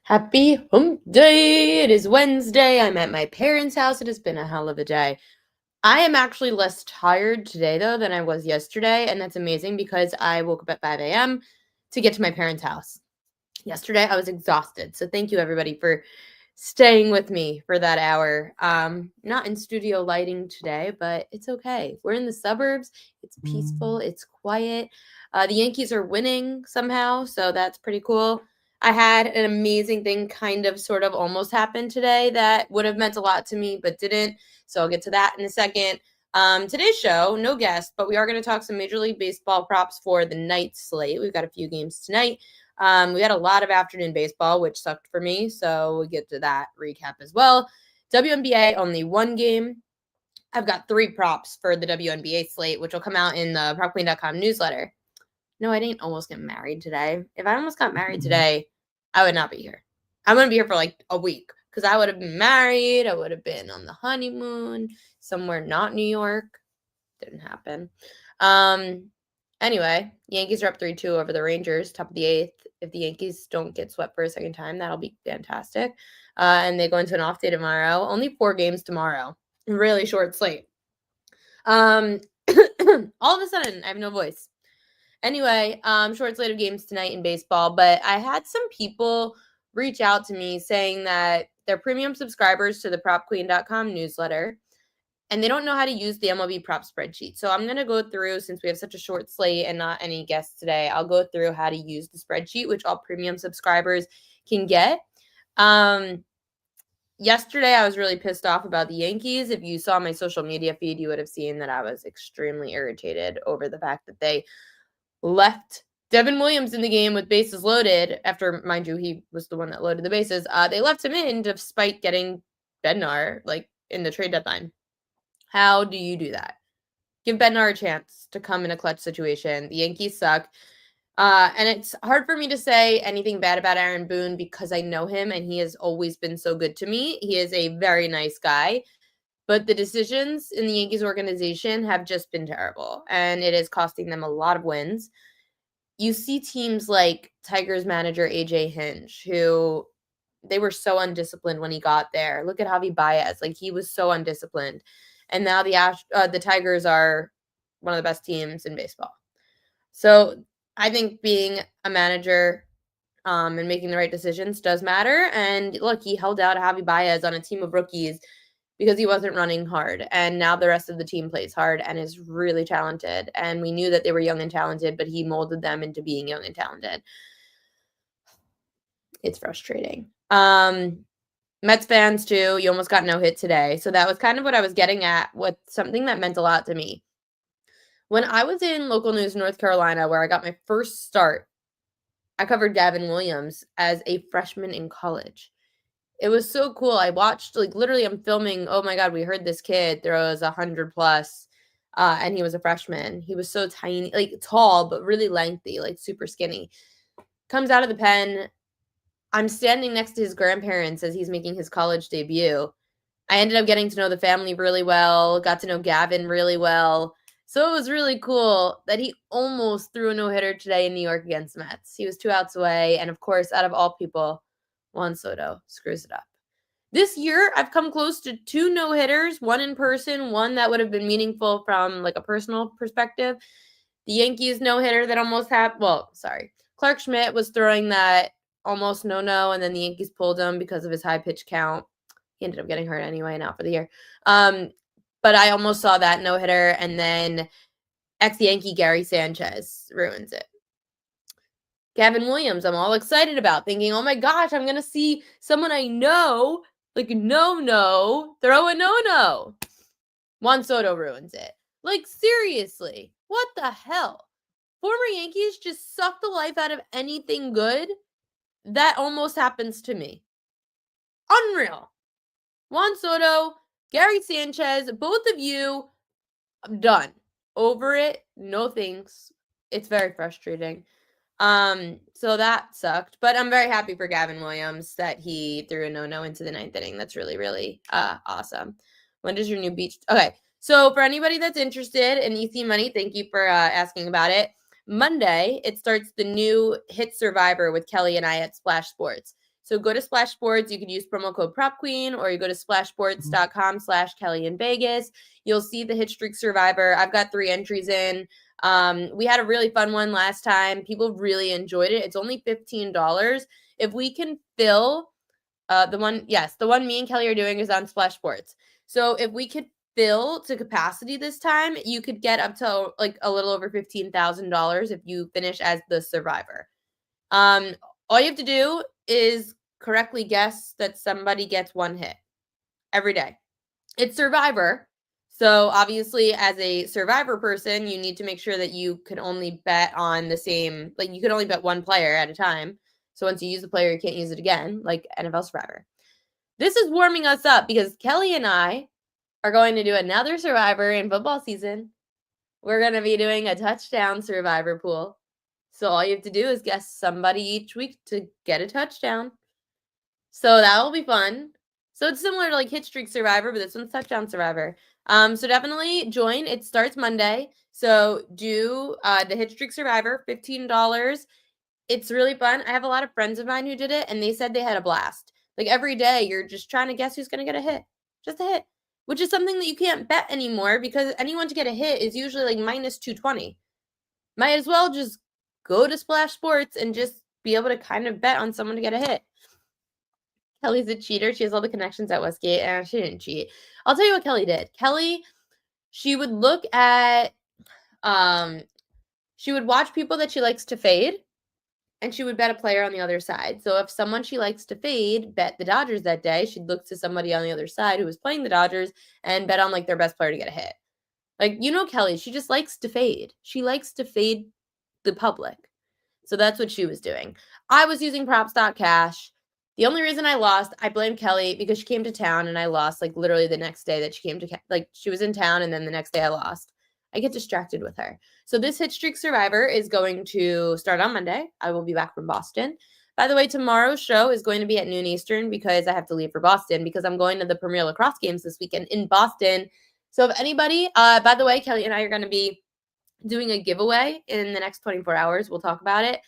Happy hump day! It is Wednesday. I'm at my parents' house. It has been a hell of a day. I am actually less tired today, though, than I was yesterday, and that's amazing because I woke up at 5 a.m. to get to my parents' house. Yesterday, I was exhausted, so thank you, everybody, for staying with me for that hour. Not in studio lighting today, but it's okay. We're in the suburbs. It's peaceful. It's quiet. The Yankees are winning somehow, so that's pretty cool. I had an amazing thing kind of sort of almost happen today that would have meant a lot to me, but didn't. So I'll get to that in a second. Today's show, no guest, but we are going to talk some Major League Baseball props for the night slate. We've got a few games tonight. We had a lot of afternoon baseball, which sucked for me, so we'll get to that recap as well. WNBA, only one game. I've got 3 props for the WNBA slate, which will come out in the PropQueen.com newsletter. No, I didn't almost get married today. If I almost got married today, I would not be here. I wouldn't be here for like a week because I would have been married. I would have been on the honeymoon somewhere not New York. Didn't happen. Anyway, Yankees are up 3-2 over the Rangers, top of the 8th. If the Yankees don't get swept for a second time, that'll be fantastic. And they go into an off day tomorrow. Only 4 games tomorrow. Really short slate. All of a sudden, I have no voice. Anyway, short slate of games tonight in baseball, but I had some people reach out to me saying that they're premium subscribers to the PropQueen.com newsletter, and they don't know how to use the MLB prop spreadsheet. So I'm going to go through, since we have such a short slate and not any guests today, I'll go through how to use the spreadsheet, which all premium subscribers can get. Yesterday, I was really pissed off about the Yankees. If you saw my social media feed, you would have seen that I was extremely irritated over the fact that they left Devin Williams in the game with bases loaded after, mind you, he was the one that loaded the bases. They left him in despite getting Bednar, like, in the trade deadline. How do you do that? Give Bednar a chance to come in a clutch situation. The Yankees suck. And it's hard for me to say anything bad about Aaron Boone because I know him and he has always been so good to me. He is a very nice guy. But the decisions in the Yankees organization have just been terrible, and it is costing them a lot of wins. You see teams like Tigers manager AJ Hinch, who they were so undisciplined when he got there. Look at Javi Baez. Like, he was so undisciplined. And now the Tigers are one of the best teams in baseball. So I think being a manager and making the right decisions does matter. And look, he held out Javi Baez on a team of rookies because he wasn't running hard. And now the rest of the team plays hard and is really talented. And we knew that they were young and talented, but he molded them into being young and talented. It's frustrating. Mets fans too, you almost got no hit today. So that was kind of what I was getting at with something that meant a lot to me. When I was in local news North Carolina, where I got my first start, I covered Gavin Williams as a freshman in college. It was so cool. I watched, like, literally I'm filming, oh my God, we heard this kid throws 100 plus, and he was a freshman. He was so tiny, like tall, but really lengthy, like super skinny. Comes out of the pen. I'm standing next to his grandparents as he's making his college debut. I ended up getting to know the family really well, got to know Gavin really well. So it was really cool that he almost threw a no-hitter today in New York against the Mets. He was 2 outs away, and of course, out of all people, Juan Soto screws it up. This year, I've come close to 2 no-hitters, one in person, one that would have been meaningful from like a personal perspective. The Yankees no-hitter that almost happened, Clark Schmidt was throwing that almost no-no, and then the Yankees pulled him because of his high pitch count. He ended up getting hurt anyway and out for the year. But I almost saw that no-hitter, and then ex-Yankee Gary Sanchez ruins it. Gavin Williams, I'm all excited about, thinking, oh my gosh, I'm going to see someone I know, like, no, throw a no. Juan Soto ruins it. Like, seriously, what the hell? Former Yankees just suck the life out of anything good. That almost happens to me. Unreal. Juan Soto, Gary Sanchez, both of you, I'm done. Over it. No thanks. It's very frustrating. So that sucked. But I'm very happy for Gavin Williams that he threw a no-no into the 9th inning. That's really, really awesome. When does your new beach? Okay. So for anybody that's interested in EC Money, thank you for asking about it. Monday, it starts the new Hit Survivor with Kelly and I at Splash Sports. So go to Splash Sports. You could use promo code PropQueen, or you go to splashsports.com/Kelly in Vegas. You'll see the Hit Streak Survivor. I've got 3 entries in. We had a really fun one last time. People really enjoyed it. It's only $15. If we can fill the one me and Kelly are doing is on Splash Sports. So if we could fill to capacity this time, you could get up to like a little over $15,000 if you finish as the survivor. All you have to do is correctly guess that somebody gets 1 hit every day. It's Survivor. So obviously, as a Survivor person, you need to make sure that you can only bet on the same, like you can only bet 1 player at a time. So once you use the player, you can't use it again, like NFL Survivor. This is warming us up because Kelly and I are going to do another Survivor in football season. We're going to be doing a touchdown Survivor pool. So all you have to do is guess somebody each week to get a touchdown. So that will be fun. So it's similar to like Hit Streak Survivor, but this one's Touchdown Survivor. So definitely join. It starts Monday. So do the Hit Streak Survivor, $15. It's really fun. I have a lot of friends of mine who did it, and they said they had a blast. Like every day, you're just trying to guess who's going to get a hit. Just a hit. Which is something that you can't bet anymore because anyone to get a hit is usually like minus 220. Might as well just go to Splash Sports and just be able to kind of bet on someone to get a hit. Kelly's a cheater. She has all the connections at Westgate. And she didn't cheat. I'll tell you what Kelly did. Kelly, she would look at, she would watch people that she likes to fade, and she would bet a player on the other side. So if someone she likes to fade bet the Dodgers that day, she'd look to somebody on the other side who was playing the Dodgers and bet on like their best player to get a hit. Like, you know, Kelly, she just likes to fade. She likes to fade the public. So that's what she was doing. I was using props.cash. The only reason I lost, I blame Kelly because she came to town and I lost like literally the next day that she came to, like she was in town and then the next day I lost. I get distracted with her. So this Hit Streak Survivor is going to start on Monday. I will be back from Boston. By the way, tomorrow's show is going to be at noon Eastern because I have to leave for Boston because I'm going to the Premier Lacrosse games this weekend in Boston. So if anybody, by the way, Kelly and I are going to be doing a giveaway in the next 24 hours. We'll talk about it.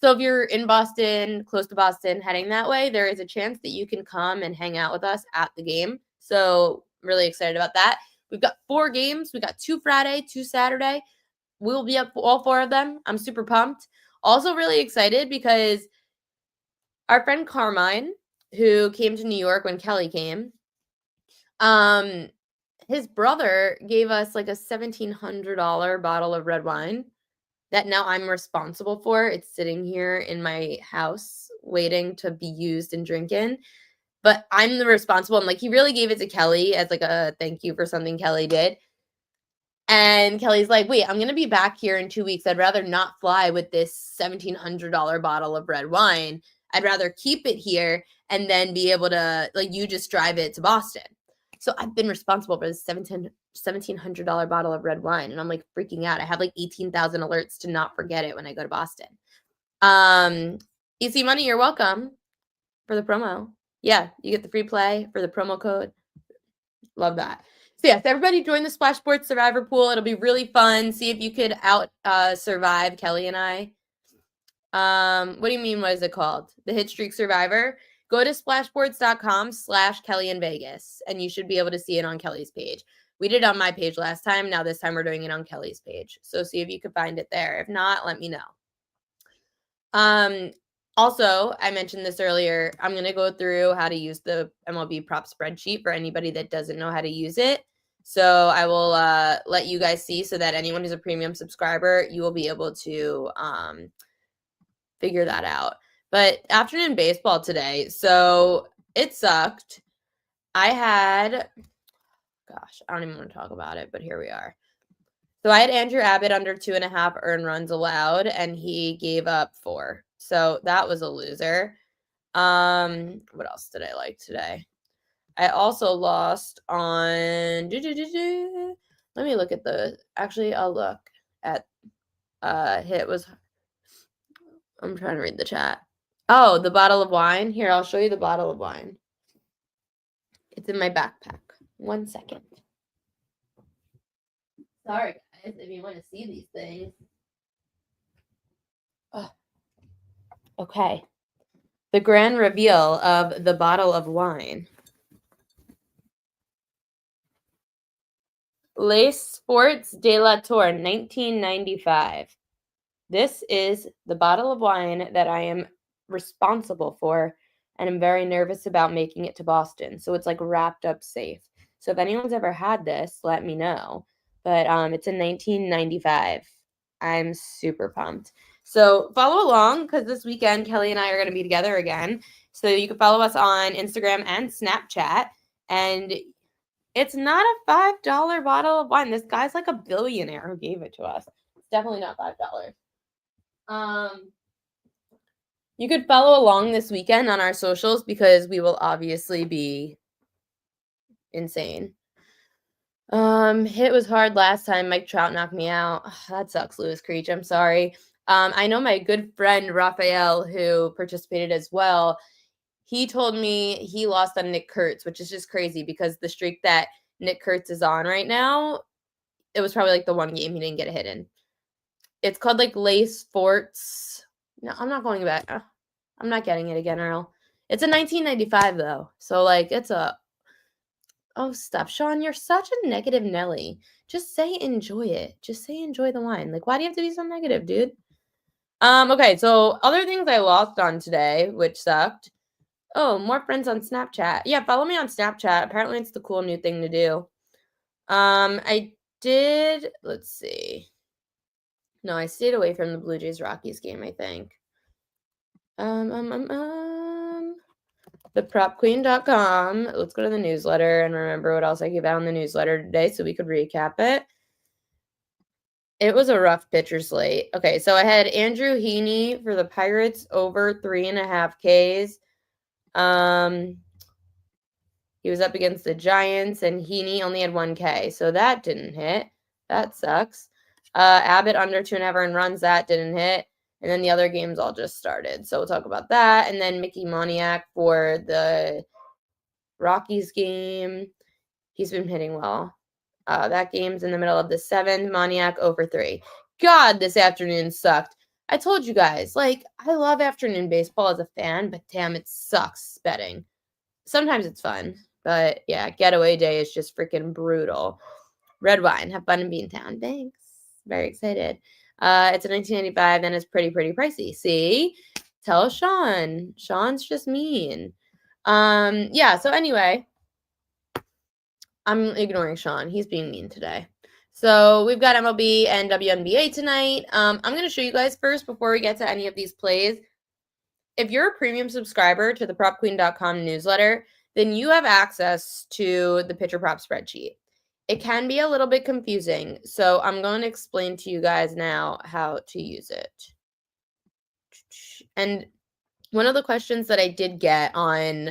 So if you're in Boston, close to Boston, heading that way, there is a chance that you can come and hang out with us at the game. So I'm really excited about that. We've got 4 games. We got 2 Friday, 2 Saturday. We'll be up for all 4 of them. I'm super pumped. Also really excited because our friend Carmine, who came to New York when Kelly came, his brother gave us like a $1,700 bottle of red wine that now I'm responsible for. It's sitting here in my house waiting to be used and drinking. But I'm the responsible. And like he really gave it to Kelly as like a thank you for something Kelly did. And Kelly's like, wait, I'm going to be back here in 2 weeks. I'd rather not fly with this $1,700 bottle of red wine. I'd rather keep it here and then be able to, like, you just drive it to Boston. So I've been responsible for this $1,700 bottle of red wine. And I'm like freaking out. I have like 18,000 alerts to not forget it when I go to Boston. Easy Money, you're welcome for the promo. Yeah, you get the free play for the promo code. Love that. So yes, everybody join the Splash Sports Survivor Pool. It'll be really fun. See if you could survive Kelly and I. What do you mean? What is it called? The Hit Streak Survivor. Go to splashsports.com/Kelly in Vegas, and you should be able to see it on Kelly's page. We did it on my page last time. Now this time we're doing it on Kelly's page. So see if you could find it there. If not, let me know. Also, I mentioned this earlier. I'm going to go through how to use the MLB prop spreadsheet for anybody that doesn't know how to use it. So I will let you guys see so that anyone who's a premium subscriber, you will be able to figure that out. But afternoon baseball today, so it sucked. I had, gosh, I don't even want to talk about it, but here we are. So I had Andrew Abbott under 2.5 earned runs allowed, and he gave up 4. So that was a loser. What else did I like today? I also lost on, let me look at actually I'll look at, I'm trying to read the chat. Oh, the bottle of wine. Here, I'll show you the bottle of wine. It's in my backpack. 1 second. Sorry, guys, if you want to see these things. Oh. Okay. The grand reveal of the bottle of wine. Les Sports de la Tour, 1995. This is the bottle of wine that I am responsible for, and I'm very nervous about making it to Boston. So it's like wrapped up safe. So if anyone's ever had this, let me know. But it's in 1995. I'm super pumped. So follow along because this weekend Kelly and I are going to be together again. So you can follow us on Instagram and Snapchat. And it's not a $5 bottle of wine. This guy's like a billionaire who gave it to us. It's definitely not $5. You could follow along this weekend on our socials because we will obviously be insane. It was hard last time. Mike Trout knocked me out. Ugh, that sucks, Lewis Creech. I'm sorry. I know my good friend Raphael, who participated as well, he told me he lost on Nick Kurtz, which is just crazy because the streak that Nick Kurtz is on right now, it was probably like the one game he didn't get a hit in. It's called like Lace Forts. No, I'm not going back. I'm not getting it again, Earl. It's a 1995 though. So like it's a oh stop. Sean, you're such a negative Nelly. Just say enjoy it. Just say enjoy the wine. Like, why do you have to be so negative, dude? Okay, so other things I lost on today, which sucked. Oh, more friends on Snapchat. Yeah, follow me on Snapchat. Apparently it's the cool new thing to do. I did, let's see. No, I stayed away from the Blue Jays Rockies game, I think. thepropqueen.com. Let's go to the newsletter and remember what else I gave out on the newsletter today so we could recap it. It was a rough pitcher slate. Okay, so I had Andrew Heaney for the Pirates over 3.5 Ks. He was up against the Giants, and Heaney only had 1 K, so that didn't hit. That sucks. Abbott under 2.5 earned runs. That didn't hit. And then the other games all just started. So we'll talk about that. And then Mickey Moniak for the Rockies game. He's been hitting well. That game's in the middle of the 7th. Moniak over 3. God, this afternoon sucked. I told you guys, like, I love afternoon baseball as a fan, but damn, it sucks betting. Sometimes it's fun, but yeah, getaway day is just freaking brutal. Red wine. Have fun in Beantown. Thanks. Very excited. It's a 1995, and it's pretty pricey. See? Tell Sean. Sean's just mean. Yeah, so anyway, I'm ignoring Sean. He's being mean today. So we've got MLB and WNBA tonight. I'm going to show you guys first before we get to any of these plays. If you're a premium subscriber to the PropQueen.com newsletter, then you have access to the pitcher prop spreadsheet. It can be a little bit confusing, so I'm going to explain to you guys now how to use it. And one of the questions that I did get on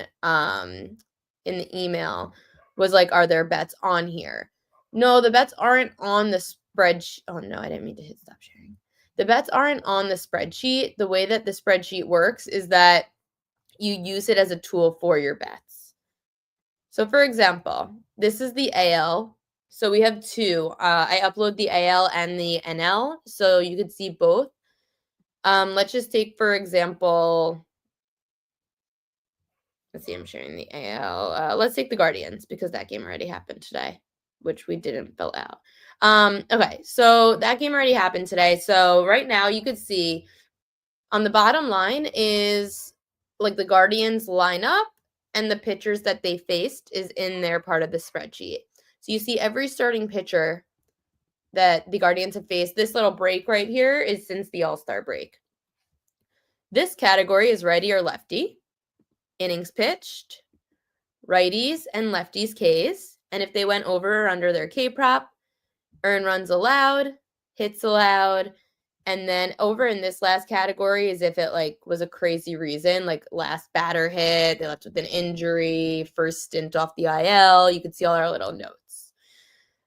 in the email was like, are there bets on here? No, the bets aren't on the spreadsheet. Oh no, I didn't mean to hit stop sharing. The bets aren't on the spreadsheet. The way that the spreadsheet works is that you use it as a tool for your bets. So for example, this is the AL. So we have two. I upload the AL and the NL, so you can see both. Let's just take, for example, let's see, I'm sharing the AL. Let's take the Guardians because that game already happened today, which we didn't fill out. Okay, so that game already happened today. So right now you could see on the bottom line is like the Guardians lineup and the pitchers that they faced is in their part of the spreadsheet. So you see every starting pitcher that the Guardians have faced. This little break right here is since the All-Star break. This category is righty or lefty, innings pitched, righties and lefties Ks, and if they went over or under their K prop, earned runs allowed, hits allowed, and then over in this last category is if it like was a crazy reason, like last batter hit, they left with an injury, first stint off the IL. You can see all our little notes.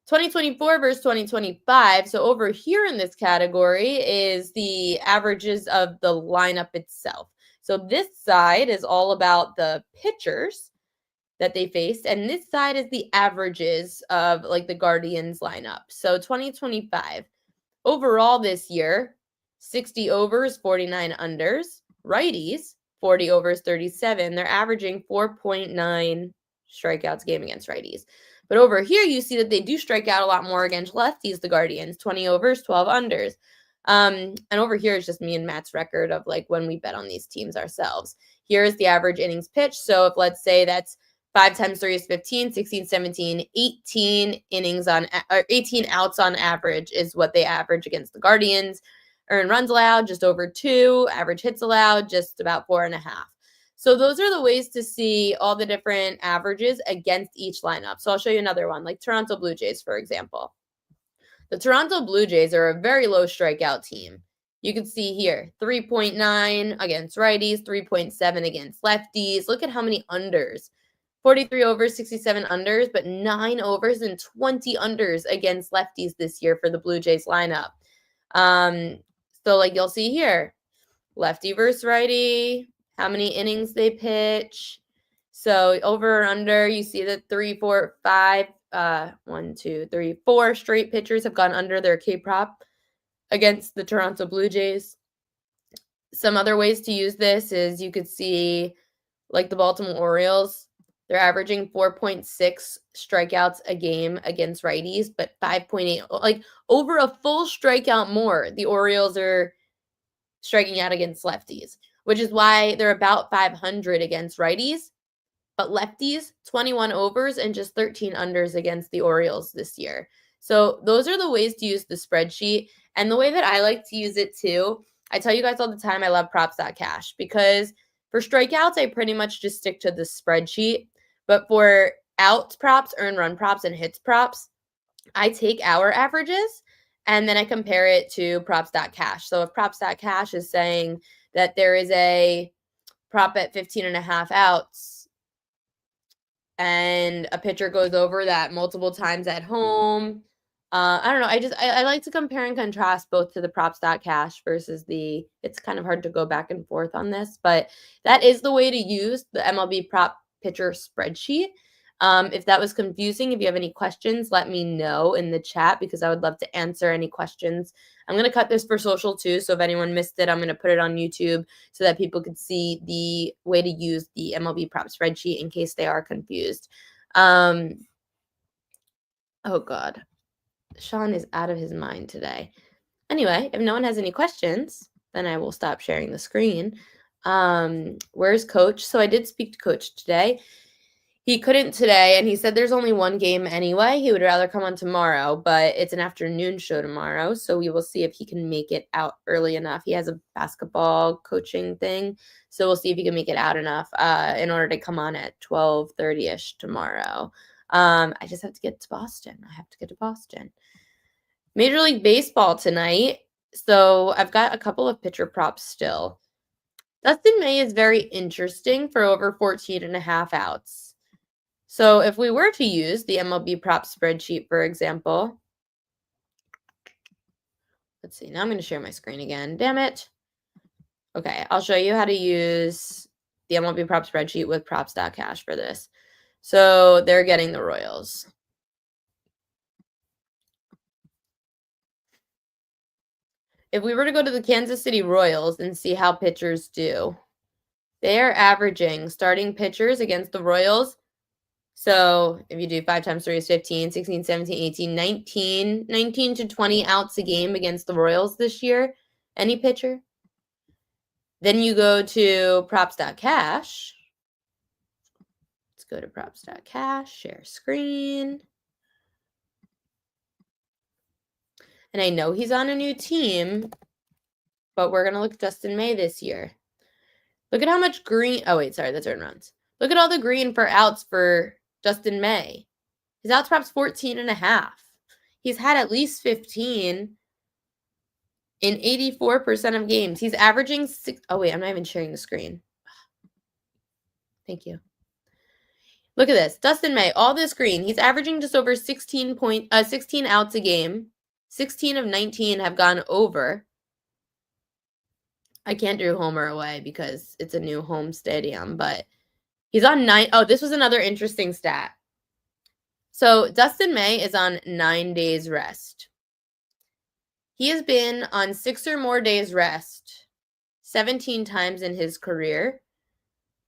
2024 versus 2025. So over here in this category is the averages of the lineup itself. So this side is all about the pitchers that they faced, and this side is the averages of like the Guardians lineup. So 2025 overall this year, 60 overs, 49 unders. Righties, 40 overs, 37. They're averaging 4.9 strikeouts a game against righties. But over here, you see that they do strike out a lot more against lefties, the Guardians. 20 overs, 12 unders. And over here is just me and Matt's record of like when we bet on these teams ourselves. Here is the average innings pitched. So if let's say that's 5 times 3 is 15, 16, 17, 18 innings on, or 18 outs on average is what they average against the Guardians. Earned runs allowed, just over 2. Average hits allowed, just about 4.5. So those are the ways to see all the different averages against each lineup. So I'll show you another one, like Toronto Blue Jays, for example. The Toronto Blue Jays are a very low strikeout team. You can see here, 3.9 against righties, 3.7 against lefties. Look at how many unders. 43 overs, 67 unders, but 9 overs and 20 unders against lefties this year for the Blue Jays lineup. So like you'll see here, lefty versus righty, how many innings they pitch. So over or under, you see that 3, 4, 5, 1, 2, 3, 4 straight pitchers have gone under their K-prop against the Toronto Blue Jays. Some other ways to use this is you could see like the Baltimore Orioles. They're averaging 4.6 strikeouts a game against righties, but 5.8, like over a full strikeout more, the Orioles are striking out against lefties, which is why they're about 500 against righties, but lefties, 21 overs and just 13 unders against the Orioles this year. So those are the ways to use the spreadsheet. And the way that I like to use it too, I tell you guys all the time, I love props.cash because for strikeouts, I pretty much just stick to the spreadsheet. But for outs props, earned run props, and hits props, I take our averages and then I compare it to props.cash. So if props.cash is saying that there is a prop at 15.5 outs and a pitcher goes over that multiple times at home, I don't know. I like to compare and contrast both to the props.cash versus it's kind of hard to go back and forth on this, but that is the way to use the MLB prop pitcher spreadsheet. If that was confusing, if you have any questions, let me know in the chat because I would love to answer any questions. I'm going to cut this for social too, so if anyone missed it, I'm going to put it on YouTube so that people could see the way to use the MLB prop spreadsheet in case they are confused. Oh, God. Sean is out of his mind today. Anyway, if no one has any questions, then I will stop sharing the screen. Where's Coach? So I did speak to Coach today. He couldn't today, and he said there's only one game anyway. He would rather come on tomorrow, but it's an afternoon show tomorrow, so we will see if he can make it out early enough. He has a basketball coaching thing, so we'll see if he can make it out enough in order to come on at 12:30-ish tomorrow. I just have to get to Boston. Major League Baseball tonight, so I've got a couple of pitcher props still. Dustin May is very interesting for over 14.5 outs. So if we were to use the MLB prop spreadsheet, for example, let's see, now I'm going to share my screen again. Damn it. Okay, I'll show you how to use the MLB prop spreadsheet with props.cash for this. So they're getting the Royals. If we were to go to the Kansas City Royals and see how pitchers do, they are averaging starting pitchers against the Royals. So if you do 5 times 3 is 15, 16, 17, 18, 19 to 20 outs a game against the Royals this year, any pitcher. Then you go to props.cash. Let's go to props.cash, share screen. And I know he's on a new team, but we're going to look at Dustin May this year. Look at how much green. Oh, wait, sorry, that's earned runs. Look at all the green for outs for Dustin May. His outs props 14.5. He's had at least 15 in 84% of games. He's averaging 6. Oh, wait, I'm not even sharing the screen. Thank you. Look at this. Dustin May, all this green. He's averaging just over 16 outs a game. 16 of 19 have gone over. I can't do home or away because it's a new home stadium, but he's on 9. Oh, this was another interesting stat. So Dustin May is on 9 days rest. He has been on 6 or more days rest 17 times in his career.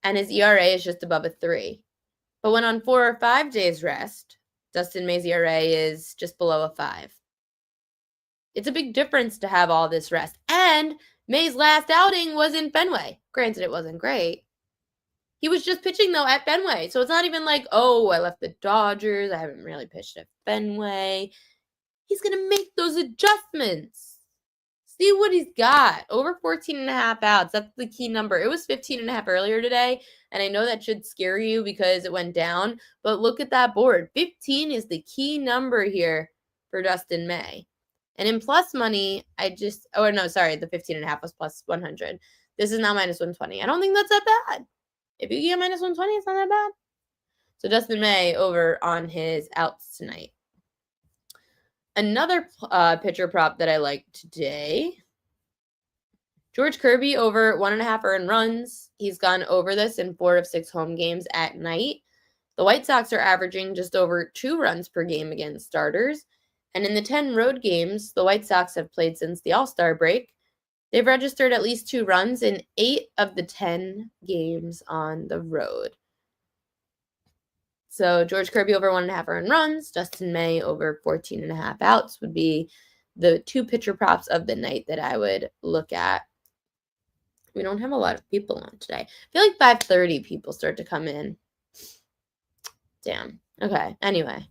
and his ERA is just above a 3. But when on 4 or 5 days rest, Dustin May's ERA is just below a 5. It's a big difference to have all this rest. And May's last outing was in Fenway. Granted, it wasn't great. He was just pitching, though, at Fenway. So it's not even like, oh, I left the Dodgers. I haven't really pitched at Fenway. He's going to make those adjustments. See what he's got. Over 14.5 outs. That's the key number. It was 15.5 earlier today, and I know that should scare you because it went down, but look at that board. 15 is the key number here for Dustin May. And in plus money, the 15.5 was plus 100. This is now minus 120. I don't think that's that bad. If you get minus 120, it's not that bad. So Dustin May over on his outs tonight. Another pitcher prop that I like today, George Kirby over 1.5 earned runs. He's gone over this in 4 of 6 home games at night. The White Sox are averaging just over 2 runs per game against starters. And in the 10 road games the White Sox have played since the All-Star break, they've registered at least 2 runs in 8 of the 10 games on the road. So George Kirby over 1.5 earned runs, Dustin May over 14.5 outs would be the 2 pitcher props of the night that I would look at. We don't have a lot of people on today. I feel like 5:30 people start to come in. Damn. Okay. Anyway,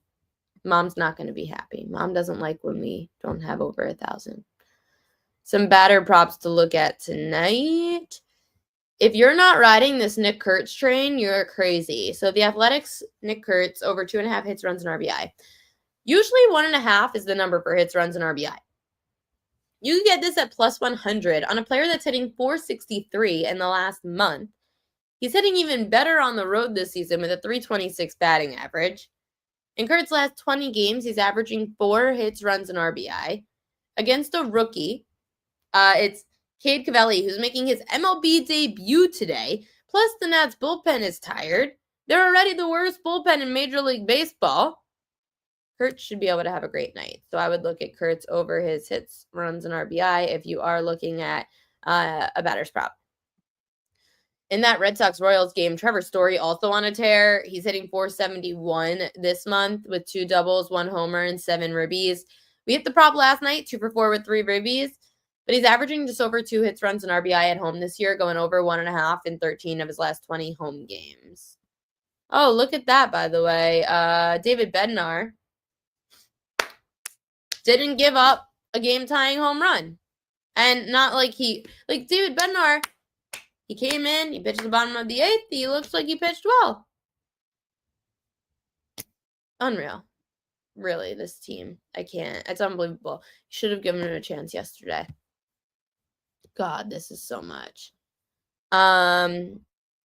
Mom's not going to be happy. Mom doesn't like when we don't have over 1,000. Some batter props to look at tonight. If you're not riding this Nick Kurtz train, you're crazy. So the Athletics, Nick Kurtz, over 2.5 hits, runs, and RBI. Usually 1.5 is the number for hits, runs, and RBI. You can get this at plus 100 on a player that's hitting 463 in the last month. He's hitting even better on the road this season with a 326 batting average. In Kurtz's last 20 games, he's averaging 4 hits, runs, and RBI. Against a rookie, it's Cade Cavelli, who's making his MLB debut today. Plus, the Nats bullpen is tired. They're already the worst bullpen in Major League Baseball. Kurtz should be able to have a great night. So I would look at Kurtz over his hits, runs, and RBI if you are looking at a batter's prop. In that Red Sox-Royals game, Trevor Story also on a tear. He's hitting 471 this month with 2 doubles, 1 homer, and 7 ribbies. We hit the prop last night, 2 for 4 with 3 ribbies. But he's averaging just over 2 hits, runs, and RBI at home this year, going over 1.5 in 13 of his last 20 home games. Oh, look at that, by the way. David Bednar didn't give up a game-tying home run. And not like David Bednar, he came in, he pitched the bottom of the 8th, he looks like he pitched well. Unreal. Really, this team. I can't. It's unbelievable. Should have given him a chance yesterday. God, this is so much.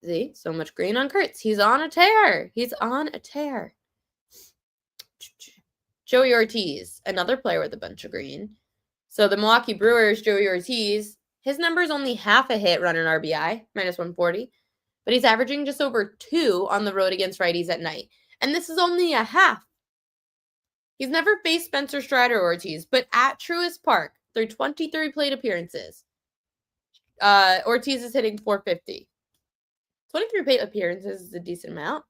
See, so much green on Kurtz. He's on a tear. Joey Ortiz, another player with a bunch of green. So the Milwaukee Brewers, Joey Ortiz, his number is only half a hit, run, and RBI, minus 140. But he's averaging just over 2 on the road against righties at night. And this is only a half. He's never faced Spencer Strider or Ortiz, but at Truist Park, through 23 plate appearances, Ortiz is hitting 450. 23 plate appearances is a decent amount.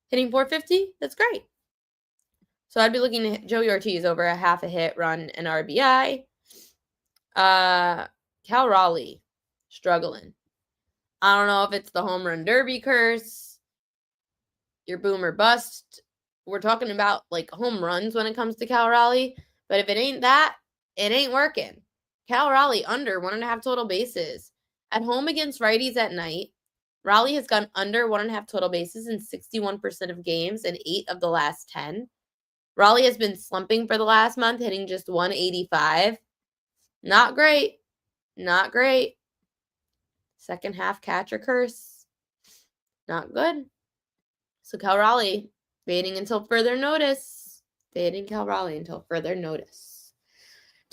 Hitting 450, that's great. So I'd be looking at Joey Ortiz over a half a hit, run, and RBI. Cal Raleigh, struggling. I don't know if it's the home run derby curse, your boom or bust. We're talking about like home runs when it comes to Cal Raleigh. But if it ain't that, it ain't working. Cal Raleigh under 1.5 total bases. At home against righties at night, Raleigh has gone under 1.5 total bases in 61% of games in 8 of the last 10. Raleigh has been slumping for the last month, hitting just 185. Not great. Not great. Second half catch or curse. Not good. So Cal Raleigh, waiting until further notice. Fading Cal Raleigh until further notice.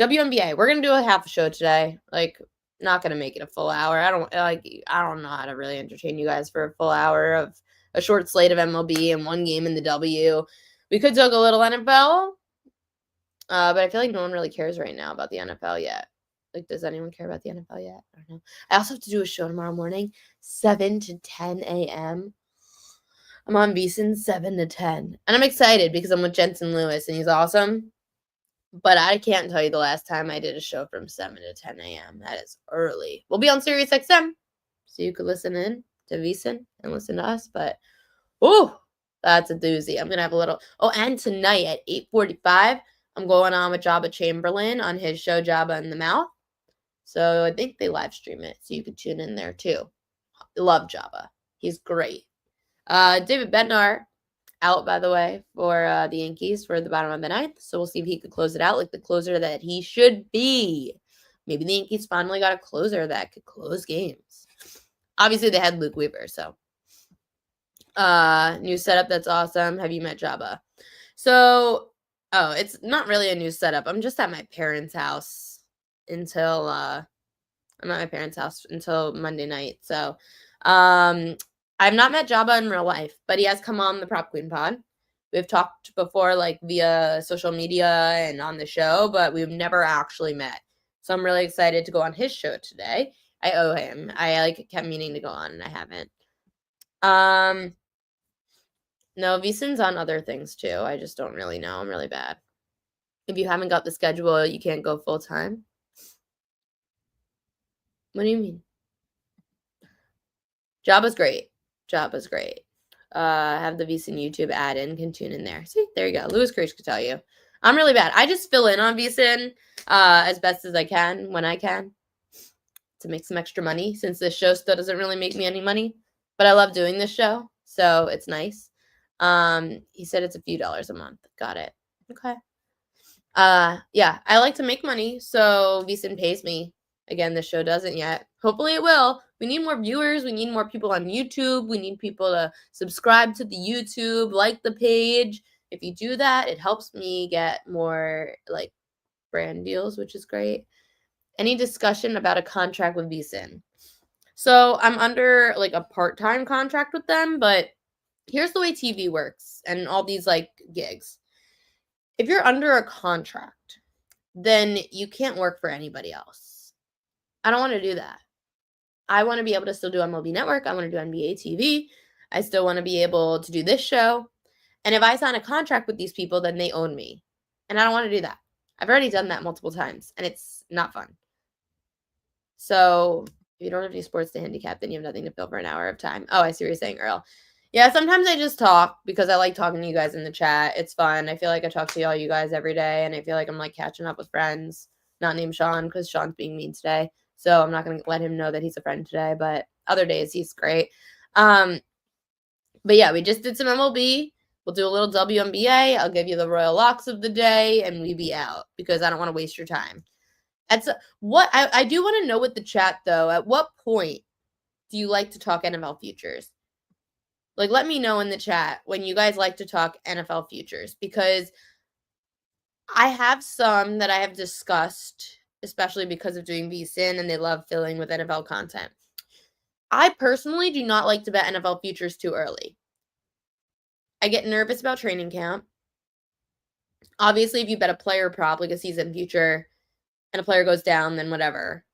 WNBA, we're going to do a half a show today. Not going to make it a full hour. I don't know how to really entertain you guys for a full hour of a short slate of MLB and 1 game in the W. We could talk a little NFL, but I feel like no one really cares right now about the NFL yet. Like, does anyone care about the NFL yet? I don't know. I also have to do a show tomorrow morning, 7 to 10 a.m. I'm on VSiN 7 to 10. And I'm excited because I'm with Jensen Lewis, and he's awesome. But I can't tell you the last time I did a show from 7 to 10 a.m. That is early. We'll be on Sirius XM, so you could listen in to VSiN and listen to us. But, oh, that's a doozy. I'm going to have a little. Oh, and tonight at 8:45, I'm going on with Jabba Chamberlain on his show, Jabba in the Mouth. So I think they live stream it, so you can tune in there too. Love Jabba. He's great. David Bednar out, by the way, for the Yankees for the bottom of the ninth. So we'll see if he could close it out like the closer that he should be. Maybe the Yankees finally got a closer that could close games. Obviously, they had Luke Weaver, so. New setup, that's awesome. Have you met Jabba? So, it's not really a new setup. I'm just at my parents' house until I'm at my parents' house until Monday night. So, I've not met Jabba in real life, but he has come on the Prop Queen pod. We've talked before, like via social media and on the show, but we've never actually met. So I'm really excited to go on his show today. I owe him. I kept meaning to go on and I haven't. No, VSiN's on other things too. I just don't really know. I'm really bad. If you haven't got the schedule, you can't go full time. What do you mean? Jabba's great. Jabba's great. Have the VSiN YouTube ad in, can tune in there. See, there you go. Louis Creech could tell you. I'm really bad. I just fill in on VSiN as best as I can when I can to make some extra money, since this show still doesn't really make me any money. But I love doing this show, so it's nice. He said it's a few dollars a month. Got it. Okay. Yeah, I like to make money, so VSiN pays me. Again, this show doesn't yet. Hopefully it will. We need more viewers. We need more people on YouTube. We need people to subscribe to the YouTube, like the page. If you do that, it helps me get more like brand deals, which is great. Any discussion about a contract with VSiN? So I'm under like a part-time contract with them, but here's the way TV works and all these like gigs. If you're under a contract, then you can't work for anybody else. I don't want to do that. I want to be able to still do MLB Network. I want to do NBA TV. I still want to be able to do this show. And if I sign a contract with these people, then they own me. And I don't want to do that. I've already done that multiple times, and it's not fun. So if you don't have any sports to handicap, then you have nothing to fill for an hour of time. Oh, I see what you're saying, Earl. Yeah, sometimes I just talk because I like talking to you guys in the chat. It's fun. I feel like I talk to all you guys every day, and I feel like I'm like catching up with friends. Not named Sean because Sean's being mean today. So I'm not going to let him know that he's a friend today, but other days he's great. But yeah, we just did some MLB. We'll do a little WNBA. I'll give you the royal locks of the day, and we be out because I don't want to waste your time. That's what I do want to know with the chat, though. At what point do you like to talk NFL futures? Like, let me know in the chat when you guys like to talk NFL futures, because I have some that I have discussed, especially because of doing VSiN, and they love filling with NFL content. I personally do not like to bet NFL futures too early. I get nervous about training camp. Obviously, if you bet a player prop, like a season future, and a player goes down, then whatever.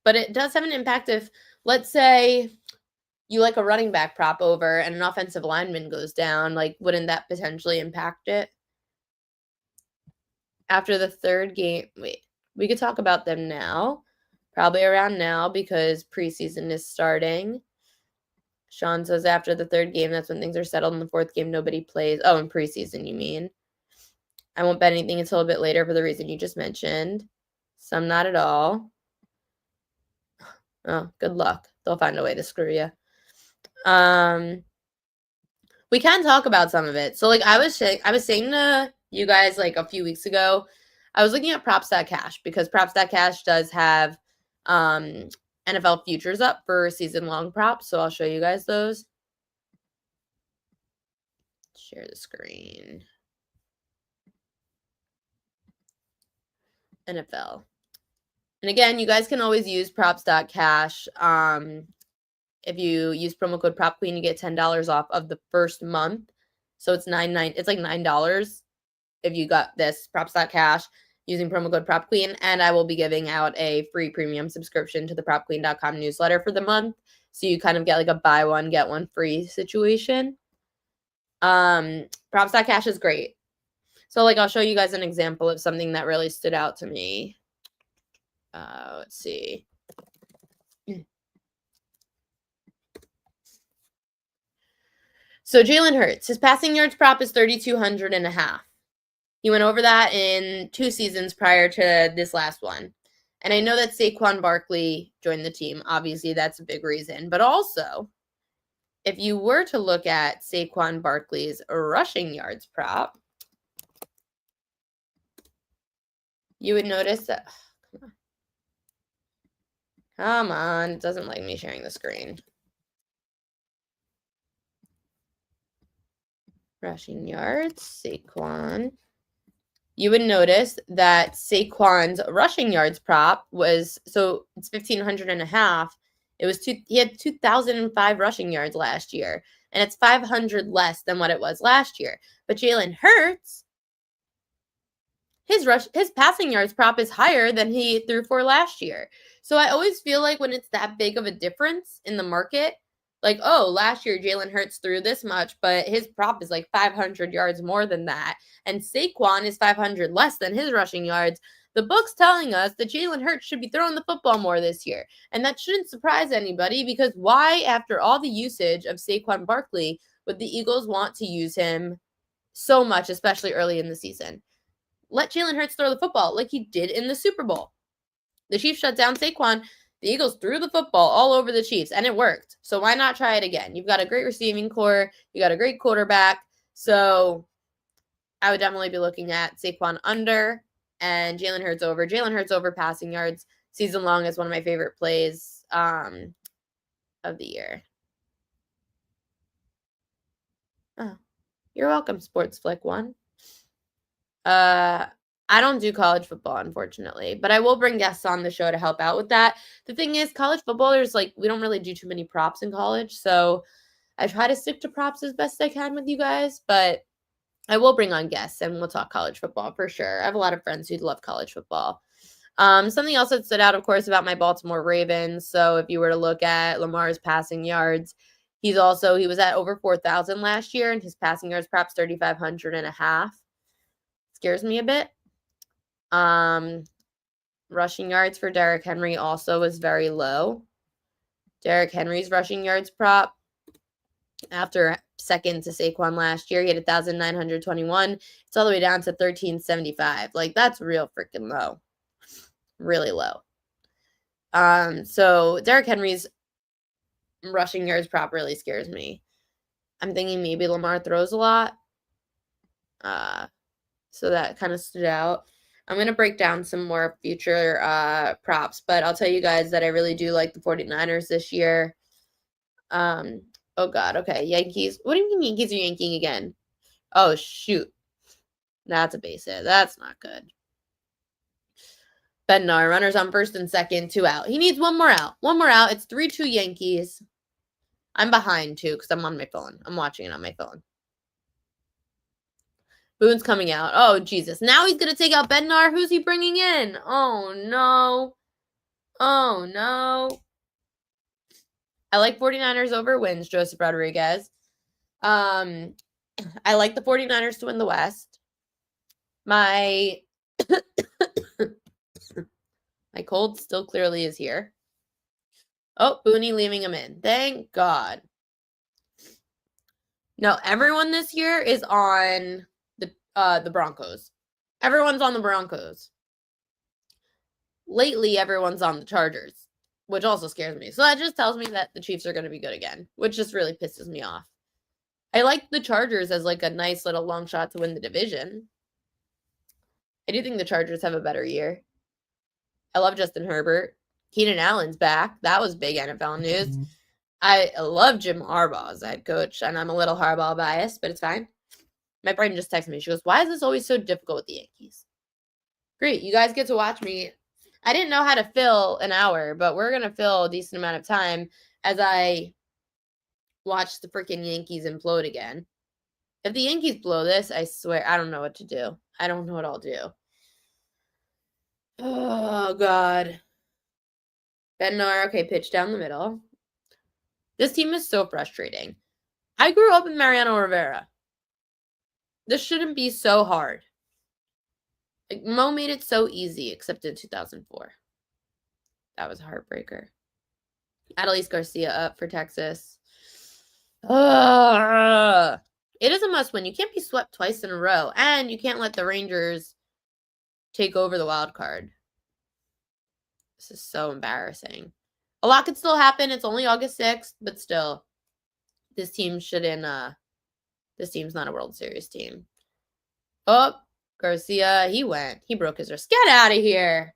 But it does have an impact if, let's say, you like a running back prop over and an offensive lineman goes down. Like, wouldn't that potentially impact it? After the third game, wait, we could talk about them now. Probably around now because preseason is starting. Sean says after the third game, that's when things are settled. In the fourth game, nobody plays. Oh, in preseason, you mean? I won't bet anything until a bit later for the reason you just mentioned. Some not at all. Oh, good luck. They'll find a way to screw you. We can talk about some of it. So, like, I was saying to you guys, like, a few weeks ago, I was looking at Props.cash because Props.cash does have NFL futures up for season-long props. So I'll show you guys those. Share the screen. NFL. And again, you guys can always use Props.cash. If you use promo code PropQueen, you get $10 off of the first month. So it's it's like $9 if you got this Props.cash. using promo code PropQueen, and I will be giving out a free premium subscription to the PropQueen.com newsletter for the month, so you kind of get like a buy one, get one free situation. Props.cash is great. So like I'll show you guys an example of something that really stood out to me. Let's see. So Jalen Hurts, his passing yards prop is 3,200 and a half. He went over that in 2 seasons prior to this last one. And I know that Saquon Barkley joined the team. Obviously, that's a big reason. But also, if you were to look at Saquon Barkley's rushing yards prop, you would notice that, come on, it doesn't like me sharing the screen. Rushing yards, Saquon. You would notice that Saquon's rushing yards prop was, so it's 1,500 and a half. He had 2,005 rushing yards last year, and it's 500 less than what it was last year. But Jalen Hurts, his passing yards prop is higher than he threw for last year. So I always feel like when it's that big of a difference in the market, like, oh, last year Jalen Hurts threw this much, but his prop is like 500 yards more than that. And Saquon is 500 less than his rushing yards. The book's telling us that Jalen Hurts should be throwing the football more this year. And that shouldn't surprise anybody, because why, after all the usage of Saquon Barkley, would the Eagles want to use him so much, especially early in the season? Let Jalen Hurts throw the football like he did in the Super Bowl. The Chiefs shut down Saquon. The Eagles threw the football all over the Chiefs, and it worked. So why not try it again? You've got a great receiving core. You got a great quarterback. So I would definitely be looking at Saquon under and Jalen Hurts over. Jalen Hurts over passing yards season long is one of my favorite plays of the year. Oh, you're welcome, Sports Flick 1. I don't do college football, unfortunately, but I will bring guests on the show to help out with that. The thing is, college football, we don't really do too many props in college, so I try to stick to props as best I can with you guys, but I will bring on guests and we'll talk college football for sure. I have a lot of friends who love college football. Something else that stood out, of course, about my Baltimore Ravens. So if you were to look at Lamar's passing yards, he was at over 4,000 last year, and his passing yards perhaps 3,500 and a half. Scares me a bit. Rushing yards for Derrick Henry also was very low. Derrick Henry's rushing yards prop, after second to Saquon last year, he had 1,921. It's all the way down to 1,375. Like, that's real freaking low. Really low. So Derrick Henry's rushing yards prop really scares me. I'm thinking maybe Lamar throws a lot. So that kind of stood out. I'm going to break down some more future props, but I'll tell you guys that I really do like the 49ers this year. Oh, God. Okay. Yankees. What do you mean Yankees are yanking again? Oh, shoot. That's a base hit. That's not good. Bednar, runners on first and second, 2 out. He needs 1 more out. 1 more out. It's 3-2 Yankees. I'm behind, too, because I'm on my phone. I'm watching it on my phone. Boone's coming out. Oh, Jesus. Now he's going to take out Bednar. Who's he bringing in? Oh, no. Oh, no. I like 49ers over wins, Joseph Rodriguez. I like the 49ers to win the West. My cold still clearly is here. Oh, Booney leaving him in. Thank God. No, everyone this year is on the Broncos. Everyone's on the Broncos. Lately, everyone's on the Chargers, which also scares me. So that just tells me that the Chiefs are going to be good again, which just really pisses me off. I like the Chargers as like a nice little long shot to win the division. I do think the Chargers have a better year. I love Justin Herbert. Keenan Allen's back. That was big NFL news. Mm-hmm. I love Jim Harbaugh as head coach, and I'm a little Harbaugh biased, but it's fine. My friend just texted me. She goes, why is this always so difficult with the Yankees? Great. You guys get to watch me. I didn't know how to fill an hour, but we're going to fill a decent amount of time as I watch the freaking Yankees implode again. If the Yankees blow this, I swear, I don't know what to do. I don't know what I'll do. Oh, God. Bednar, okay, pitch down the middle. This team is so frustrating. I grew up with Mariano Rivera. This shouldn't be so hard. Like, Mo made it so easy, except in 2004. That was a heartbreaker. Adelise Garcia up for Texas. It is a must win. You can't be swept twice in a row, and you can't let the Rangers take over the wild card. This is so embarrassing. A lot could still happen. It's only August 6th, but still, this team shouldn't. This team's not a World Series team. Oh, Garcia, he went. He broke his wrist. Get out of here.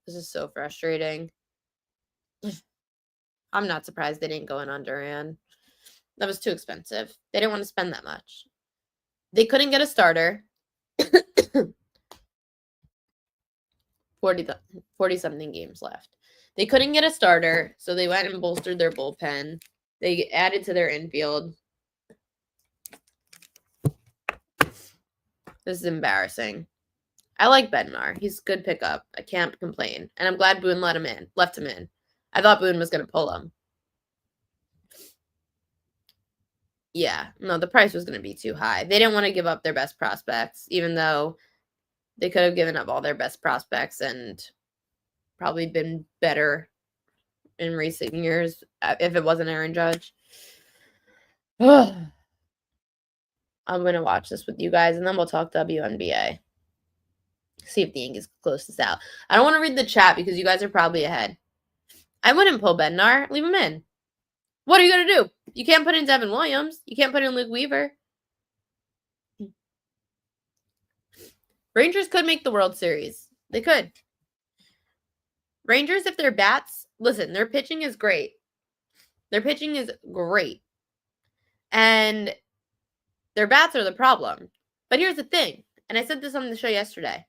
This is so frustrating. I'm not surprised they didn't go in on Duran. That was too expensive. They didn't want to spend that much. They couldn't get a starter. 40-something games left. They couldn't get a starter, so they went and bolstered their bullpen. They added to their infield. This is embarrassing. I like Bednar. He's a good pickup. I can't complain. And I'm glad Boone left him in. I thought Boone was going to pull him. Yeah, no, the price was going to be too high. They didn't want to give up their best prospects, even though they could have given up all their best prospects and probably been better in recent years if it wasn't Aaron Judge. I'm going to watch this with you guys, and then we'll talk WNBA. See if the Yankees close this out. I don't want to read the chat because you guys are probably ahead. I wouldn't pull Bednar. Leave him in. What are you going to do? You can't put in Devin Williams. You can't put in Luke Weaver. Rangers could make the World Series. They could. Rangers, if their bats, listen, their pitching is great. Their pitching is great. And their bats are the problem. But here's the thing, and I said this on the show yesterday.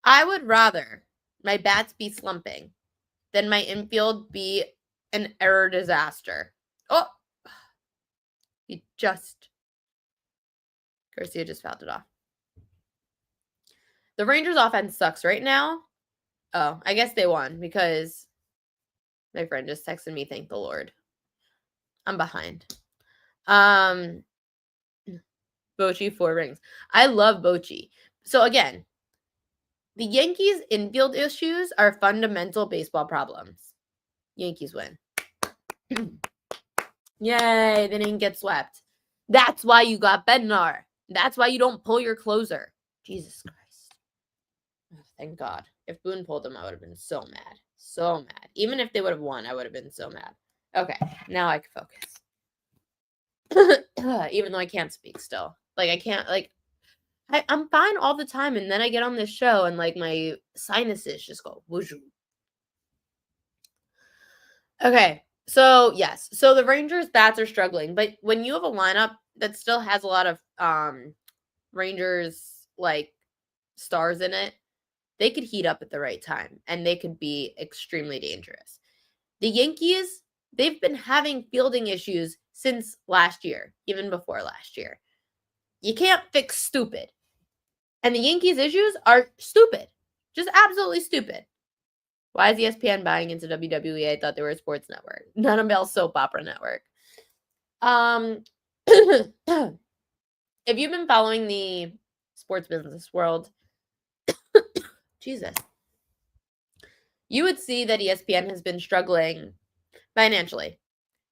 I would rather my bats be slumping than my infield be an error disaster. Oh, Garcia just fouled it off. The Rangers offense sucks right now. Oh, I guess they won because my friend just texted me, thank the Lord. I'm behind. Bochy, 4 rings. I love Bochy. So again, the Yankees' infield issues are fundamental baseball problems. Yankees win. Yay, they didn't get swept. That's why you got Bednar. That's why you don't pull your closer. Jesus Christ. Oh, thank God. If Boone pulled him, I would have been so mad. So mad. Even if they would have won, I would have been so mad. Okay, now I can focus. Even though I can't speak still. Like, I can't, like, I'm fine all the time, and then I get on this show, and, like, my sinuses just go whoosh. Okay, so, yes. So, the Rangers' bats are struggling, but when you have a lineup that still has a lot of Rangers, like, stars in it, they could heat up at the right time, and they could be extremely dangerous. The Yankees, they've been having fielding issues since last year, even before last year. You can't fix stupid. And the Yankees' issues are stupid. Just absolutely stupid. Why is ESPN buying into WWE? I thought they were a sports network. None of Bell's soap opera network. If you've been following the sports business world, Jesus, you would see that ESPN has been struggling financially.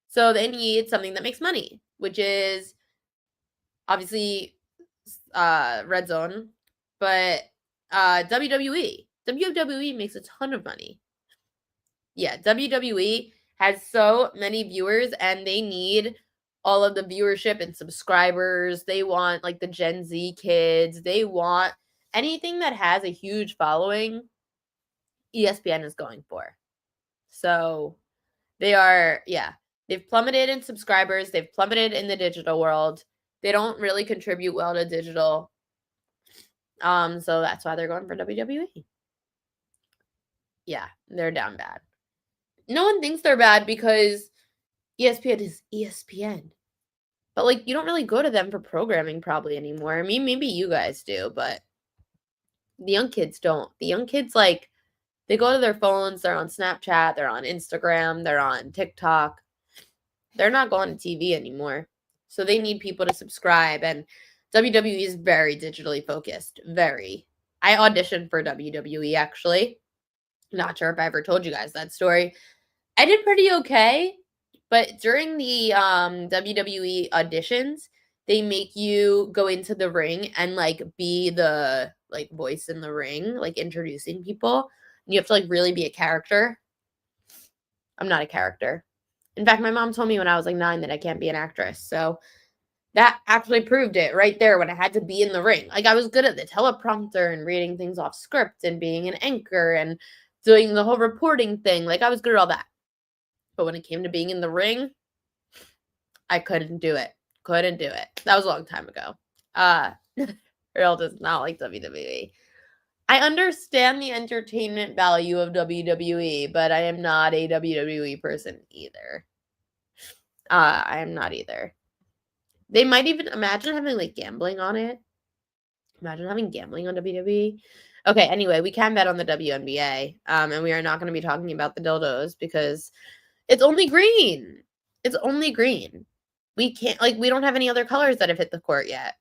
So they need something that makes money, which is obviously Red Zone, but WWE. WWE makes a ton of money. Yeah, WWE has so many viewers, and they need all of the viewership and subscribers. They want, like, the Gen Z kids. They want anything that has a huge following, ESPN is going for. So they are, yeah, they've plummeted in subscribers. They've plummeted in the digital world. They don't really contribute well to digital. So that's why they're going for WWE. Yeah, they're down bad. No one thinks they're bad because ESPN is ESPN. But, like, you don't really go to them for programming probably anymore. I mean, maybe you guys do, but The young kids don't. The young kids, like, they go to their phones, they're on Snapchat, they're on Instagram, they're on TikTok. They're not going to TV anymore. So they need people to subscribe, and WWE is very digitally focused. Very. I auditioned for WWE, actually. Not sure if I ever told you guys that story. I did pretty okay, but during the WWE auditions, they make you go into the ring and, like, be the, like, voice in the ring, like, introducing people. And you have to, like, really be a character. I'm not a character. In fact, my mom told me when I was, like, 9 that I can't be an actress. So that actually proved it right there when I had to be in the ring. Like, I was good at the teleprompter and reading things off script and being an anchor and doing the whole reporting thing. Like, I was good at all that. But when it came to being in the ring, I couldn't do it. Couldn't do it. That was a long time ago. Earl does not like WWE. I understand the entertainment value of WWE, but I am not a WWE person either. I am not either. They might even imagine having, like, gambling on it. Imagine having gambling on WWE. Okay, anyway, we can bet on the WNBA, and we are not going to be talking about the dildos because it's only green. It's only green. We can't, like, we don't have any other colors that have hit the court yet.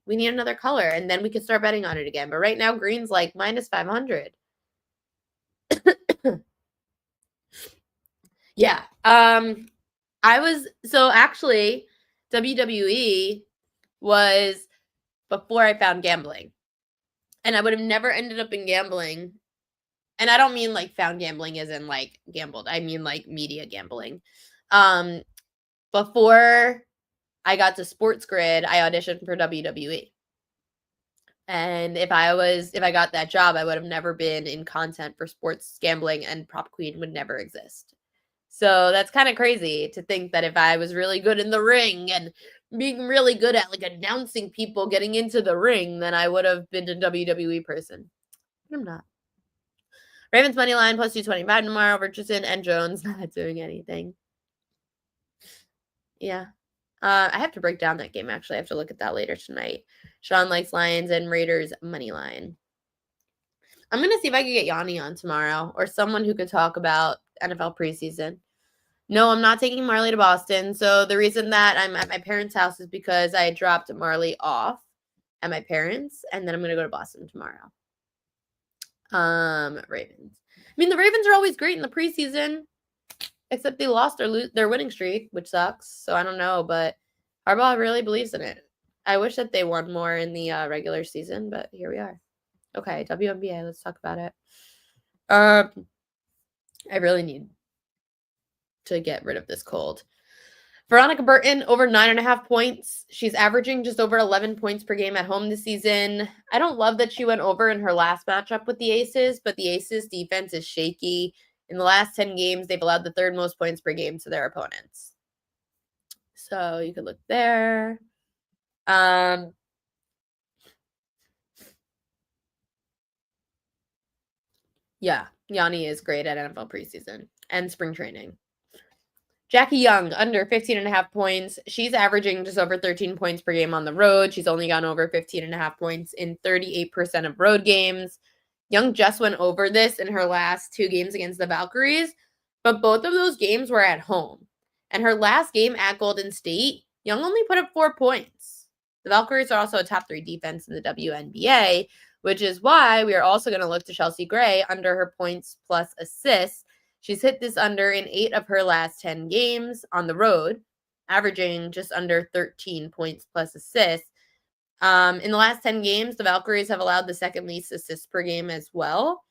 We need another color, and then we can start betting on it again. But right now, green's like minus 500. Yeah. Actually, WWE was before I found gambling. And I would have never ended up in gambling. And I don't mean, like, found gambling as in, like, gambled. I mean, like, media gambling. Before I got to Sports Grid, I auditioned for WWE. And if I got that job, I would have never been in content for sports gambling, and Prop Queen would never exist. So that's kind of crazy to think that if I was really good in the ring and being really good at, like, announcing people getting into the ring, then I would have been a WWE person. But I'm not. Ravens money line plus 225 tomorrow. Richardson and Jones not doing anything. Yeah. I have to break down that game, actually. I have to look at that later tonight. Sean likes Lions and Raiders money line. I'm going to see if I can get Yanni on tomorrow, or someone who could talk about NFL preseason. No, I'm not taking Marley to Boston. So the reason that I'm at my parents' house is because I dropped Marley off at my parents', and then I'm going to go to Boston tomorrow. Ravens. I mean, the Ravens are always great in the preseason, except they lost their winning streak, which sucks. So I don't know, but Harbaugh really believes in it. I wish that they won more in the regular season, but here we are. Okay, WNBA, let's talk about it. I really need to get rid of this cold. Veronica Burton, over 9.5 points. She's averaging just over 11 points per game at home this season. I don't love that she went over in her last matchup with the Aces, but the Aces defense is shaky. In the last 10 games, they've allowed the third most points per game to their opponents. So you could look there. Yeah, Yanni is great at NFL preseason and spring training. Jackie Young, under 15.5 points. She's averaging just over 13 points per game on the road. She's only gone over 15.5 points in 38% of road games. Young just went over this in her last 2 games against the Valkyries, but both of those games were at home. And her last game at Golden State, Young only put up 4 points. The Valkyries are also a top 3 defense in the WNBA, which is why we are also going to look to Chelsea Gray under her points plus assists. She's hit this under in 8 of her last 10 games on the road, averaging just under 13 points plus assists. In the last 10 games, the Valkyries have allowed the second least assists per game as well.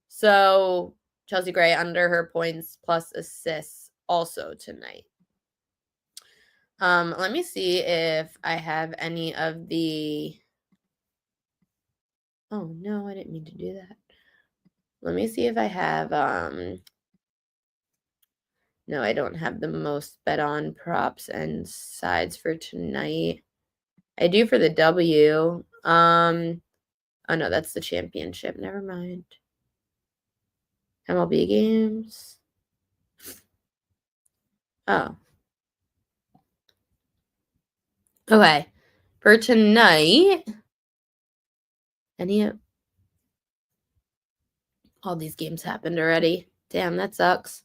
So Chelsea Gray under her points plus assists also tonight. Let me see if I have any of the... Oh, no, I didn't mean to do that. Let me see if I have... No, I don't have the most bet on props and sides for tonight. I do for the W. Oh no, that's the championship. Never mind. MLB games. Oh. Okay. For tonight, any of... All these games happened already. Damn, that sucks.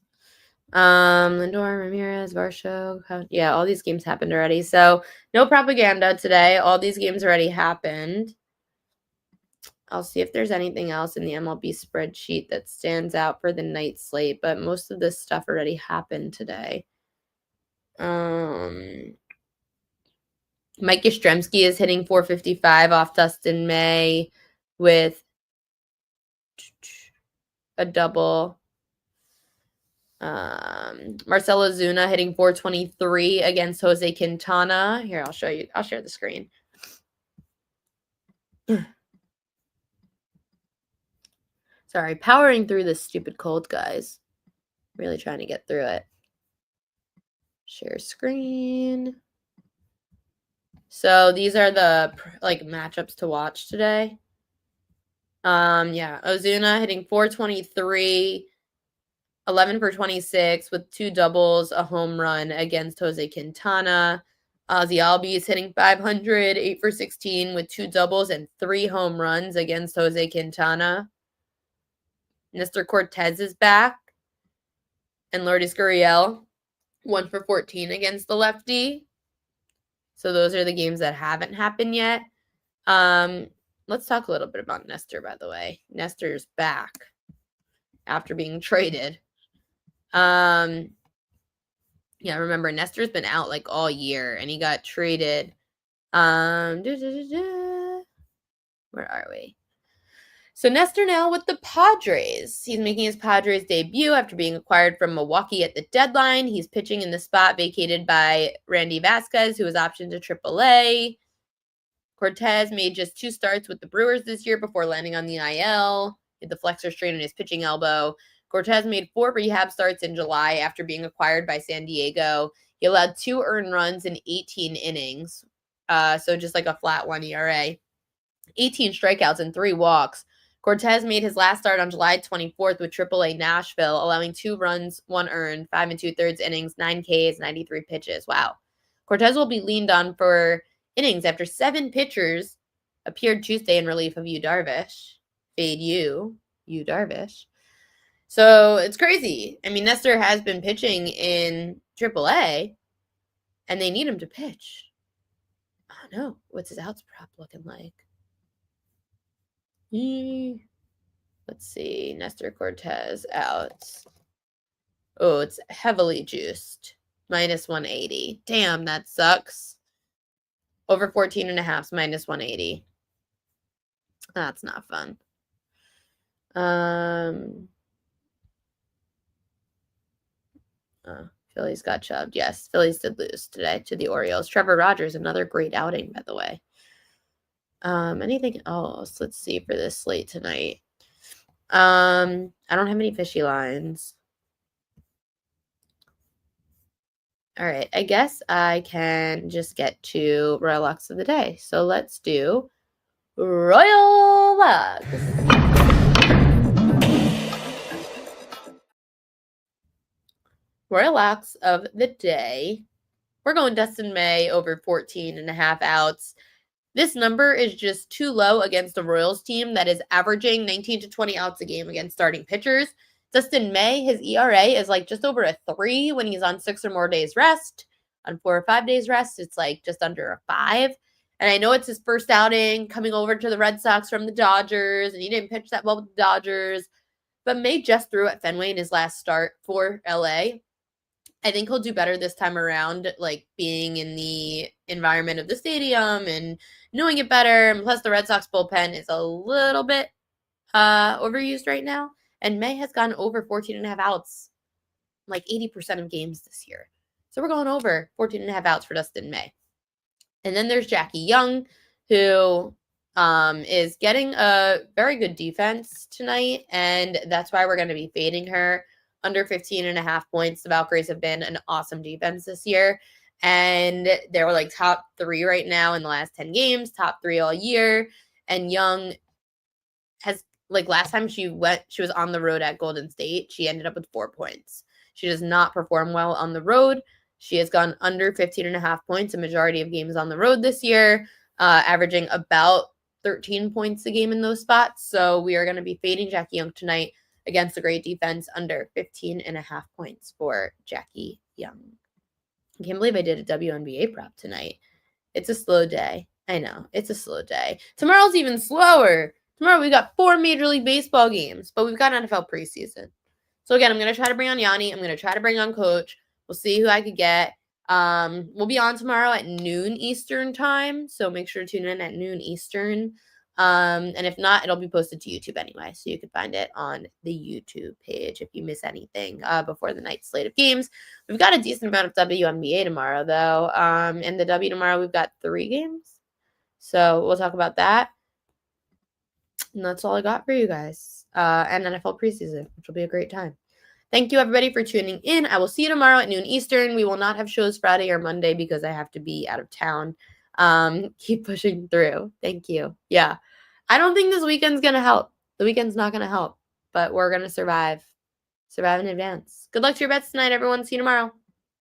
Lindor, Ramirez, Varsho. Yeah, all these games happened already. So no propaganda today. All these games already happened. I'll see if there's anything else in the MLB spreadsheet that stands out for the night slate, but most of this stuff already happened today. Mike Yastrzemski is hitting 455 off Dustin May with a double. Marcelo Zuna hitting 423 against Jose Quintana. Here, I'll show you. I'll share the screen. Sorry, powering through this stupid cold, guys. Really trying to get through it. Share screen. So these are the matchups to watch today. Yeah, Ozuna hitting 423, 11 for 26 with 2 doubles, a home run against Jose Quintana. Ozzy Albies hitting 500, 8 for 16 with 2 doubles and 3 home runs against Jose Quintana. Nestor Cortez is back. And Lourdes Gurriel, 1 for 14 against the lefty. So those are the games that haven't happened yet. Let's talk a little bit about Nestor, by the way. Nestor's back after being traded. Yeah, remember, Nestor's been out all year, and he got traded. Where are we? So Nestor now with the Padres. He's making his Padres debut after being acquired from Milwaukee at the deadline. He's pitching in the spot vacated by Randy Vasquez, who was optioned to AAA. Cortez made just 2 starts with the Brewers this year before landing on the IL. He had the flexor strain in his pitching elbow. Cortez made 4 rehab starts in July after being acquired by San Diego. He allowed 2 earned runs in 18 innings. So just a flat 1 ERA. 18 strikeouts and 3 walks. Cortez made his last start on July 24th with AAA Nashville, allowing 2 runs, 1 earned, 5 2/3 innings, 9 Ks, 93 pitches. Wow. Cortez will be leaned on for innings after 7 pitchers appeared Tuesday in relief of Yu Darvish. Fade Yu Darvish. So it's crazy. I mean, Nestor has been pitching in AAA, and they need him to pitch. Oh, no. What's his outs prop looking like? Let's see. Nestor Cortez outs. Oh, it's heavily juiced. Minus 180. Damn, that sucks. Over 14.5 minus 180. That's not fun. Phillies got chubbed. Yes, Phillies did lose today to the Orioles. Trevor Rogers, another great outing, by the way. Anything else? Let's see for this slate tonight. I don't have any fishy lines. All right, I guess I can just get to Royal Locks of the day. So let's do Royal Locks. Royal Locks of the day. We're going Dustin May over 14.5 outs. This number is just too low against the Royals team that is averaging 19 to 20 outs a game against starting pitchers. Dustin May, his ERA is just over a 3 when he's on 6 or more days rest. On 4 or 5 days rest, it's just under a 5. And I know it's his first outing coming over to the Red Sox from the Dodgers, and he didn't pitch that well with the Dodgers. But May just threw at Fenway in his last start for LA. I think he'll do better this time around, being in the environment of the stadium and knowing it better. And plus, the Red Sox bullpen is a little bit overused right now. And May has gone over 14.5 outs, 80% of games this year. So we're going over 14.5 outs for Dustin May. And then there's Jackie Young, who is getting a very good defense tonight. And that's why we're going to be fading her. Under 15.5 points. The Valkyries have been an awesome defense this year. And they were top 3 right now in the last 10 games, top 3 all year. And Young has, last time she was on the road at Golden State, she ended up with 4 points. She does not perform well on the road. She has gone under 15.5 points a majority of games on the road this year, averaging about 13 points a game in those spots. So we are going to be fading Jackie Young tonight. against a great defense, under 15.5 points for Jackie Young. I can't believe I did a WNBA prop tonight. It's a slow day. I know, it's a slow day. Tomorrow's even slower. Tomorrow we got 4 Major League Baseball games, but we've got NFL preseason. So again, I'm going to try to bring on Yanni. I'm going to try to bring on Coach. We'll see who I could get. We'll be on tomorrow at noon Eastern time, so make sure to tune in at noon Eastern. And if not, it'll be posted to YouTube anyway, so you can find it on the YouTube page if you miss anything before the night slate of games. We've got a decent amount of WNBA tomorrow, though. In the W tomorrow, we've got 3 games, so we'll talk about that. And that's all I got for you guys. And NFL preseason, which will be a great time. Thank you, everybody, for tuning in. I will see you tomorrow at noon Eastern. We will not have shows Friday or Monday because I have to be out of town. Keep pushing through. Thank you. Yeah. I don't think this weekend's going to help. The weekend's not going to help, but we're going to survive. Survive in advance. Good luck to your bets tonight, everyone. See you tomorrow.